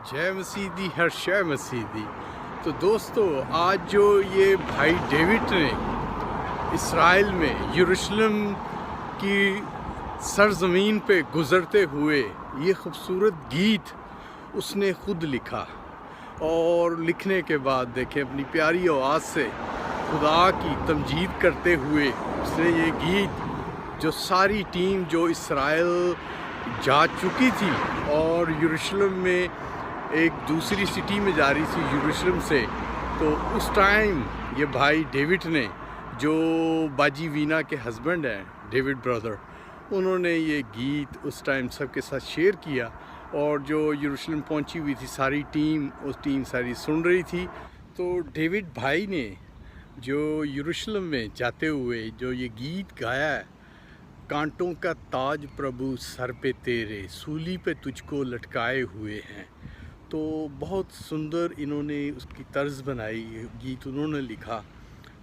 जय मसीदी हर शय मसीदी। तो दोस्तों, आज जो ये भाई डेविड ने इस्राइल में यरूशलेम की सरज़मीन पे गुज़रते हुए ये खूबसूरत गीत उसने ख़ुद लिखा, और लिखने के बाद देखें अपनी प्यारी आवाज़ से खुदा की तमजीद करते हुए उसने ये गीत, जो सारी टीम जो इस्राइल जा चुकी थी और यरूशलेम में एक दूसरी सिटी में जा रही थी यरूशलेम से, तो उस टाइम ये भाई डेविड ने, जो बाजी वीना के हस्बैंड हैं, डेविड ब्रदर, उन्होंने ये गीत उस टाइम सबके साथ शेयर किया। और जो यरूशलेम पहुंची हुई थी सारी टीम, उस टीम सारी सुन रही थी। तो डेविड भाई ने जो यरूशलेम में जाते हुए जो ये गीत गाया है, कांटों का ताज प्रभु सर पे तेरे, सूली पे तुझको लटकाए हुए हैं, तो बहुत सुंदर इन्होंने उसकी तर्ज बनाई। ये गीत उन्होंने लिखा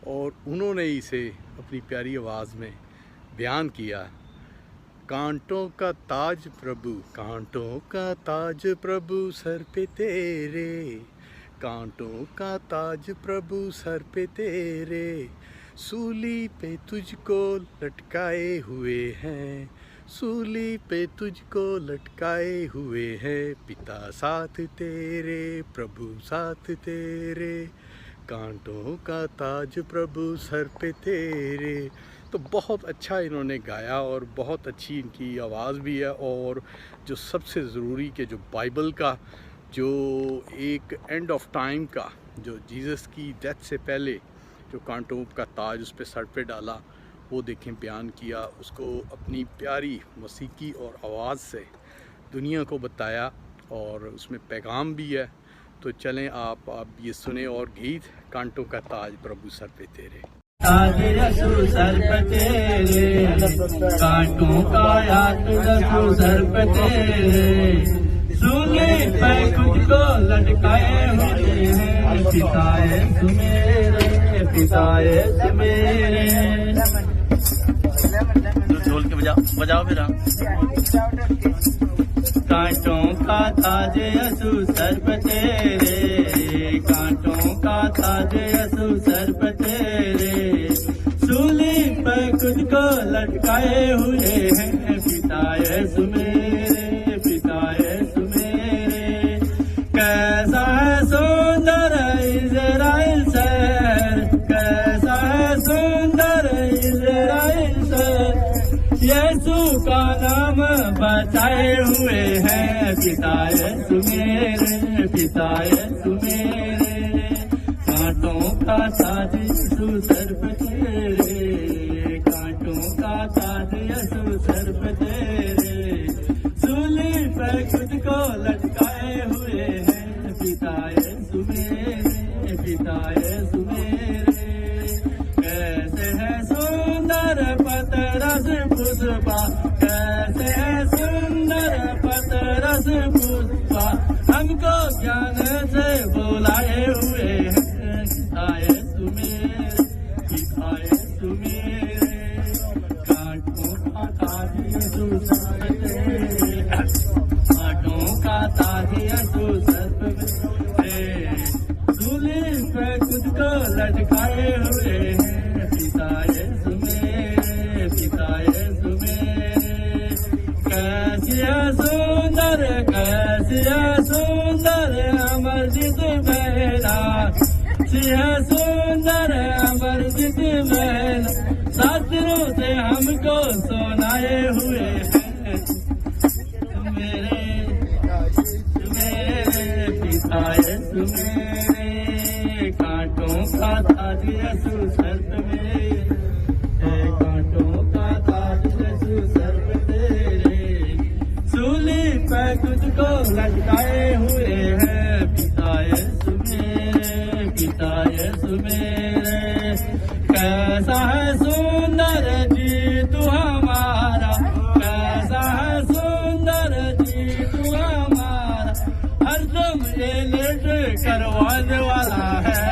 और उन्होंने इसे अपनी प्यारी आवाज़ में बयान किया। कांटों का ताज प्रभु, कांटों का ताज प्रभु सर पे तेरे, कांटों का ताज प्रभु सर पे तेरे, सूली पे तुझको लटकाए हुए हैं, सूली पे तुझको लटकाए हुए हैं, पिता साथ तेरे प्रभु साथ तेरे, कांटों का ताज प्रभु सर पे तेरे। तो बहुत अच्छा इन्होंने गाया और बहुत अच्छी इनकी आवाज़ भी है। और जो सबसे ज़रूरी कि जो बाइबल का जो एक एंड ऑफ टाइम का, जो जीसस की डेथ से पहले जो कांटों का ताज उस पर सर पे डाला, वो देखें बयान किया, उसको अपनी प्यारी मौसीकी और आवाज़ से दुनिया को बताया, और उसमें पैगाम भी है। तो चलें आप ये सुने और गीत, कांटों का ताज प्रभु सर पे तेरे। ताज यसु सर पे तेरे, कांटों का यसु सर पे तेरे, सूली पे तुझको लटकाए हुए हैं, पिता यीशु मेरे, पिता यीशु मेरे। ढोल के बजाओ फिर। कांटों का ताज यसु सर पे तेरे, कांटों का ताज यसु सर पे तेरे, सूली पे तुझको लटकाए हुए हैं, पिता यीशु मेरे, पिता यीशु मेरे। कैसा है सुंदर इज़राइल शहर, कैसा है सुंदर इज़राइल शहर, यीशु का नाम बचाए हुए हैं, पिता यीशु मेरे, पिता यीशु मेरे। कांटों का ताज यीशु सर पे तेरे, कांटों का ताज यीशु सर पे तेरे, सूली पे खुद को लटकाए हुए हैं, पिता यीशु मेरे, पिता यीशु मेरे। कैसे है सुंदर पतरस पुष्पा, कैसे है सुंदर पतरस पुष्पा, हमको ज्ञान से बुलाए हुए हैं, पिता यीशु मेरे, पिता यीशु मेरे। कांटों का ताज यीशु सर पे तेरे, कांटों का ताज यीशु सर पे तेरे, सूली पे खुद को लटकाए हुए हैं, पिता यीशु मेरे, पिता यीशु मेरे। कैसी है सुंदर, कैसी है सुंदर अमरजीत मेरा, कैसी है सुंदर अमरजीत मेरा, शास्त्रों से हमको सुनाए हुए हैं, मेरे मेरे पिता यीशु मेरे। कांटों का ताज यीशु सर पे मेरे, कांटों का ताज यीशु सर पे तेरे, सूली पे तुझको लटकाए हुए हैं, पिता यीशु मेरे, पिता यीशु मेरे। कैसा है सुंदर जी तू हमारा, कैसा है सुंदर जी तू हमारा, हरदम ये लेट करवाने वाला है,